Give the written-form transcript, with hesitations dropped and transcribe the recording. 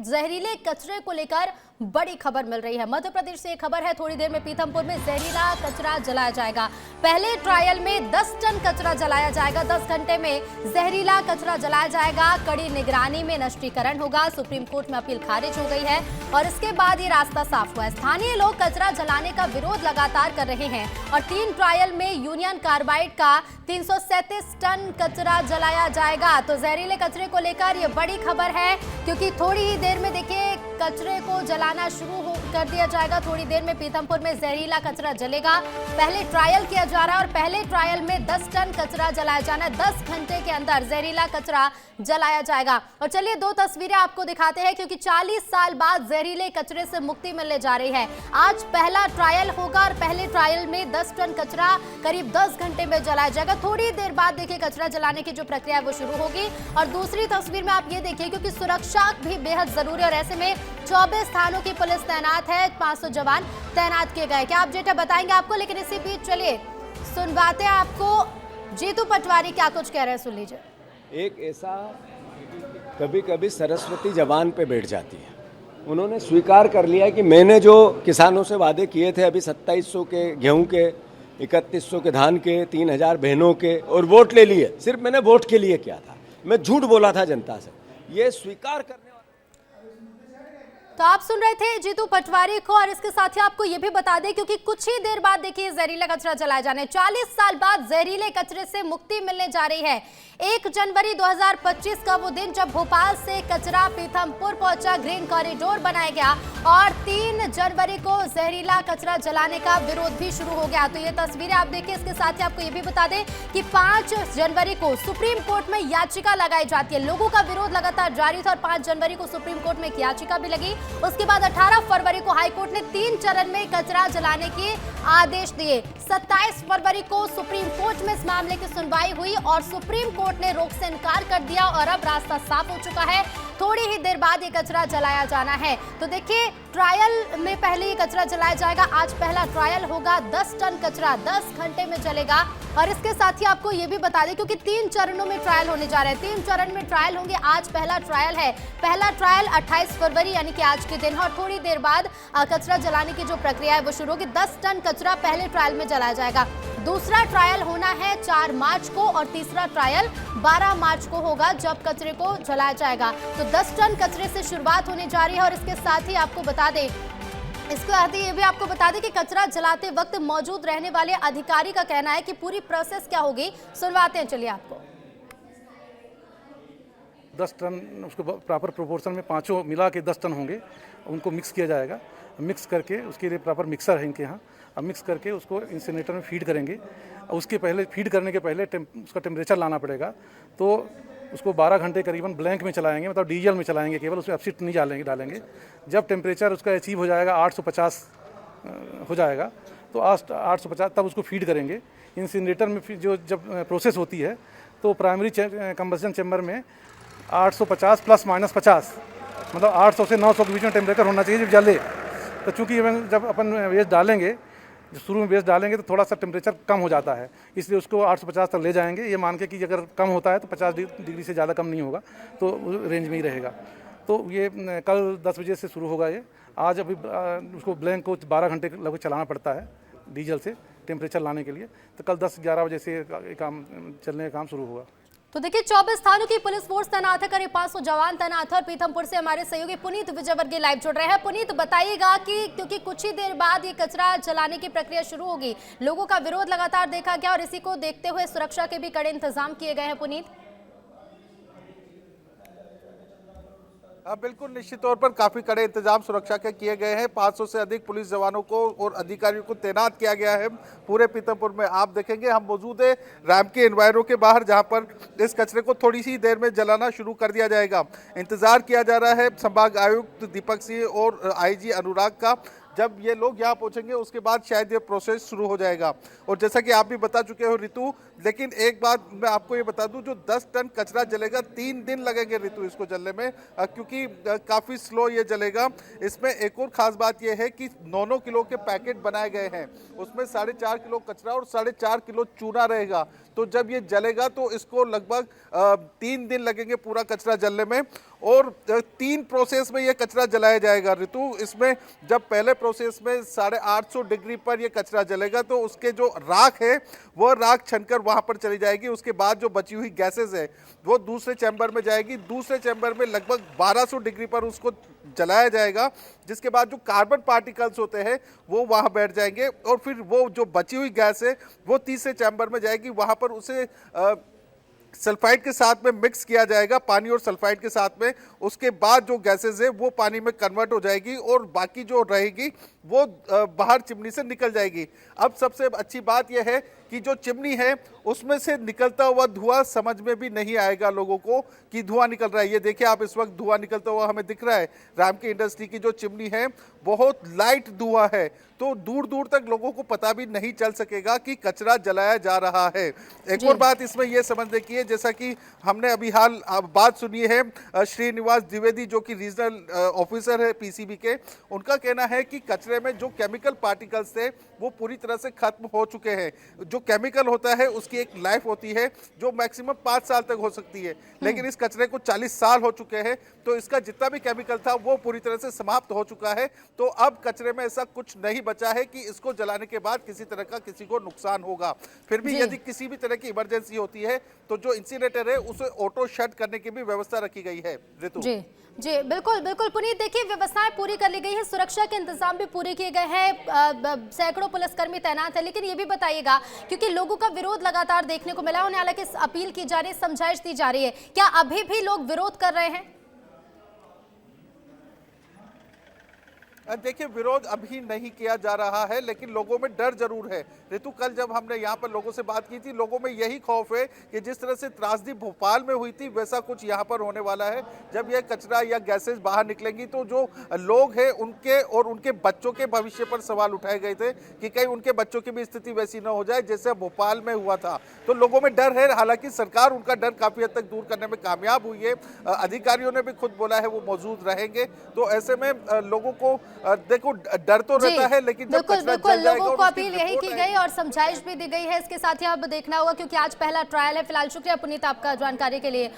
जहरीले कचरे को लेकर बड़ी खबर मिल रही है। मध्य प्रदेश से खबर है, थोड़ी देर में पीथमपुर में जहरीला कचरा जलाया जाएगा। पहले ट्रायल में 10 टन कचरा जलाया जाएगा। 10 घंटे में जहरीला कचरा जलाया जाएगा। कड़ी निगरानी में नष्टीकरण होगा। सुप्रीम कोर्ट में अपील खारिज हो गई है और इसके बाद ये रास्ता साफ हुआ है। स्थानीय लोग कचरा जलाने का विरोध लगातार कर रहे हैं और 3 ट्रायल में यूनियन कार्बाइड का 337 टन कचरा जलाया जाएगा। तो जहरीले कचरे को लेकर ये बड़ी खबर है, क्योंकि थोड़ी ही देर में देखिए कचरे को जलाना शुरू कर दिया जाएगा। थोड़ी देर में पीथमपुर में जहरीला कचरा जलेगा। पहले ट्रायल किया जा रहा है और पहले ट्रायल में 10 टन कचरा जलाया जाना है। 10 घंटे के अंदर जहरीला कचरा जलाया जाएगा। और चलिए 2 तस्वीरें आपको दिखाते हैं, क्योंकि 40 साल बाद जहरीले कचरे से मुक्ति मिलने जा रही है। आज पहला ट्रायल होगा और पहले ट्रायल में 10 टन कचरा करीब 10 घंटे में जलाया जाएगा। थोड़ी देर बाद देखिए कचरा जलाने की जो प्रक्रिया है वो शुरू होगी। और दूसरी तस्वीर में आप ये देखिए, क्योंकि सुरक्षा भी बेहद जरूरी है और ऐसे में 24 थानों की पुलिस तैनात है, 500 जवान तैनात किए गए। क्या आप जेठा बताएंगे आपको, लेकिन इसी बीच चलिए सुनवाते हैं आपको। जीतू पटवारी क्या कुछ कह रहे हैं, सुन लीजिए। एक ऐसा कभी कभी सरस्वती जवान पे बैठ जाती है। उन्होंने स्वीकार कर लिया कि मैंने जो किसानों से वादे किए थे, अभी 2700 के गेहूं के, 3100 के धान के, 3000 बहनों के, और वोट ले लिए। सिर्फ मैंने वोट के लिए किया था, मैं झूठ बोला था जनता से, ये स्वीकार करने। तो आप सुन रहे थे जीतू पटवारी को, और इसके साथ ही आपको यह भी बता दें, क्योंकि कुछ ही देर बाद देखिए जहरीला कचरा जलाया जाने, 40 साल बाद जहरीले कचरे से मुक्ति मिलने जा रही है। 1 जनवरी 2025 का वो दिन जब भोपाल से कचरा पीथमपुर पहुंचा, ग्रीन कॉरिडोर बनाया गया और 3 जनवरी को जहरीला कचरा जलाने का विरोध भी शुरू हो गया। तो ये तस्वीरें आप देखिए। इसके साथ ही आपको ये भी बता दें कि 5 जनवरी को सुप्रीम कोर्ट में याचिका लगाई जाती है। लोगों का विरोध लगातार जारी था और 5 जनवरी को सुप्रीम कोर्ट में एक याचिका भी लगी। उसके बाद 18 फरवरी को हाईकोर्ट ने 3 चरण में कचरा जलाने के आदेश दिए। 27 फरवरी को सुप्रीम कोर्ट में इस मामले की सुनवाई हुई और सुप्रीम कोर्ट ने रोक से इनकार कर दिया और अब रास्ता साफ हो चुका है। थोड़ी ही देर बाद ये कचरा जलाया जाना है। तो देखिए ट्रायल में पहले ये कचरा जलाया जाएगा। आज पहला ट्रायल होगा। 10 टन कचरा 10 घंटे में जलेगा। और इसके साथ ही आपको ये भी बता दें, क्योंकि 3 चरणों में ट्रायल होने जा रहे हैं, 3 चरण में ट्रायल होंगे। आज पहला ट्रायल है। पहला ट्रायल 28 फरवरी यानी कि आज के दिन है और थोड़ी देर बाद कचरा जलाने की जो प्रक्रिया है वो शुरू होगी। 10 टन कचरा पहले ट्रायल में जलाया जाएगा। दूसरा ट्रायल होना है 4 मार्च को और तीसरा ट्रायल 12 मार्च को होगा, जब कचरे को जलाया जाएगा। तो 10 टन कचरे से शुरुआत होने जा रही है। और इसके साथ ही आपको बता दें, इसके साथ ही ये भी आपको बता दें कि कचरा जलाते वक्त मौजूद रहने वाले अधिकारी का कहना है कि पूरी प्रोसेस क्या होगी, सुनवाते हैं। चलिए आपको। 10 टन उसको प्रॉपर प्रोपोर्शन में पाँचों मिला के 10 टन होंगे, उनको मिक्स किया जाएगा। मिक्स करके उसके लिए प्रॉपर मिक्सर है इनके यहाँ। अब मिक्स करके उसको इंसिनेटर में फीड करेंगे। उसके पहले फीड करने के पहले उसका टेम्परेचर लाना पड़ेगा। तो उसको 12 घंटे करीबन ब्लैंक में चलाएंगे, मतलब डीजल में चलाएंगे केवल, उसमें अपशिट नहीं डालेंगे। जब टेम्परेचर उसका अचीव हो जाएगा 850 हो जाएगा, तो 850 तब उसको फीड करेंगे। इंसिनेटर में जो जब प्रोसेस होती है तो प्राइमरी कंबशन चैम्बर में 850 प्लस माइनस 50, मतलब 800 से 900 के बीच में टेम्परेचर होना चाहिए जब जले। तो चूँकि जब अपन वेस्ट डालेंगे, शुरू में वेस्ट डालेंगे तो थोड़ा सा टेम्परेचर कम हो जाता है, इसलिए उसको 850 तक ले जाएंगे। ये मान के कि अगर कम होता है तो 50 डिग्री से ज़्यादा कम नहीं होगा, तो रेंज में ही रहेगा। तो ये कल 10 बजे से शुरू होगा। ये आज अभी उसको ब्लैंक को 12 घंटे लगभग चलाना पड़ता है डीजल से टेम्परेचर लाने के लिए। तो कल 10-11 बजे से काम चलने का काम शुरू होगा। तो देखिए 24 थानों की पुलिस फोर्स तैनात है, करीब 500 जवान तैनात है। और पीथमपुर से हमारे सहयोगी पुनीत विजयवर्गीय लाइव जुड़ रहे हैं। पुनीत बताइएगा कि क्योंकि कुछ ही देर बाद ये कचरा जलाने की प्रक्रिया शुरू होगी, लोगों का विरोध लगातार देखा गया और इसी को देखते हुए सुरक्षा के भी कड़े इंतजाम किए गए हैं। पुनीत, बिल्कुल निश्चित तौर पर काफी कड़े इंतजाम सुरक्षा के किए गए हैं। 500 से अधिक पुलिस जवानों को और अधिकारियों को तैनात किया गया है पूरे पीथमपुर में। आप देखेंगे हम मौजूद है रैम के एनवायरों के बाहर, जहां पर इस कचरे को थोड़ी सी देर में जलाना शुरू कर दिया जाएगा। इंतजार किया जा रहा है संभाग आयुक्त दीपक सिंह और आईजी अनुराग का। जब ये लोग यहाँ पहुंचेंगे उसके बाद शायद ये प्रोसेस शुरू हो जाएगा। और जैसा कि आप भी बता चुके हो ऋतु, लेकिन एक बात मैं आपको ये बता दूं, जो 10 टन कचरा जलेगा 3 दिन लगेंगे ऋतु इसको जलने में, क्योंकि काफ़ी स्लो ये जलेगा। इसमें एक और ख़ास बात ये है कि 9-9 किलो के पैकेट बनाए गए हैं, उसमें 4.5 किलो कचरा और 4.5 किलो चूना रहेगा। तो जब ये जलेगा तो इसको लगभग 3 दिन लगेंगे पूरा कचरा जलने में। और 3 प्रोसेस में ये कचरा जलाया जाएगा ऋतु। इसमें जब पहले प्रोसेस में 850 डिग्री पर ये कचरा जलेगा तो उसके जो राख है वो राख छनकर वहां पर चली जाएगी। उसके बाद जो बची हुई गैसेस है वो दूसरे चैम्बर में जाएगी। दूसरे चैम्बर में लगभग 1200 डिग्री पर उसको जलाया जाएगा, जिसके बाद जो कार्बन पार्टिकल्स होते हैं वो वहां बैठ जाएंगे और फिर वो जो बची हुई गैस है वो तीसरे चैम्बर में जाएगी। वहां पर उसे सल्फाइड के साथ में मिक्स किया जाएगा, पानी और सल्फाइड के साथ में। उसके बाद जो गैसेस है वो पानी में कन्वर्ट हो जाएगी और बाकी जो रहेगी वो बाहर चिमनी से निकल जाएगी। अब सबसे अच्छी बात यह है कि जो चिमनी है उसमें से निकलता हुआ धुआं समझ में भी नहीं आएगा लोगों को कि धुआं निकल रहा है। ये देखिए आप, इस वक्त धुआं निकलता हुआ हमें दिख रहा है। रामकी इंडस्ट्री की जो चिमनी है बहुत लाइट धुआं है, तो दूर दूर तक लोगों को पता भी नहीं चल सकेगा कि कचरा जलाया जा रहा है। एक और बात इसमें यह समझने की है, जैसा कि हमने अभी हाल बात सुनी है श्रीनिवास द्विवेदी जो कि रीजनल ऑफिसर है पीसीबी के, उनका कहना है कि कचरे में जो केमिकल पार्टिकल्स थे वो पूरी तरह से खत्म हो चुके हैं। जो केमिकल होता है उसकी एक लाइफ होती है जो मैक्सिमम 5 साल तक हो सकती है, लेकिन इस कचरे को 40 साल हो चुके हैं, तो इसका जितना भी केमिकल था वो पूरी तरह से समाप्त हो चुका है। तो अब कचरे में ऐसा कुछ नहीं बचा है कि इसको जलाने के बाद किसी तरह का किसी को नुकसान होगा। फिर भी यदि किसी भी तरह की इमरजेंसी होती है तो जो इंसिनरेटर है उसे ऑटो शट करने की भी व्यवस्था रखी गई है ऋतु। जी बिल्कुल बिल्कुल पुनीत, देखिए व्यवस्थाएं पूरी कर ली गई है, सुरक्षा के इंतजाम भी पूरे किए गए हैं, सैकड़ों पुलिसकर्मी तैनात है। लेकिन ये भी बताइएगा, क्योंकि लोगों का विरोध लगातार देखने को मिला, उन्हें हालांकि अपील की जा रही है, समझाइश दी जा रही है, क्या अभी भी लोग विरोध कर रहे हैं? देखिए, विरोध अभी नहीं किया जा रहा है, लेकिन लोगों में डर जरूर है ऋतु। कल जब हमने यहाँ पर लोगों से बात की थी, लोगों में यही खौफ है कि जिस तरह से त्रासदी भोपाल में हुई थी वैसा कुछ यहाँ पर होने वाला है। जब यह कचरा या गैसेज बाहर निकलेंगी तो जो लोग हैं उनके और उनके बच्चों के भविष्य पर सवाल उठाए गए थे कि कहीं उनके बच्चों की भी स्थिति वैसी न हो जाए जैसे भोपाल में हुआ था। तो लोगों में डर है, हालांकि सरकार उनका डर काफी हद तक दूर करने में कामयाब हुई है। अधिकारियों ने भी खुद बोला है वो मौजूद रहेंगे। तो ऐसे में लोगों को देखो डर तो रहता है, लेकिन जब बिल्कुल लोगों को अपील यही की गई और समझाइश भी दी गई है। इसके साथ ही अब देखना होगा, क्योंकि आज पहला ट्रायल है। फिलहाल शुक्रिया पुनीत आपका जानकारी के लिए।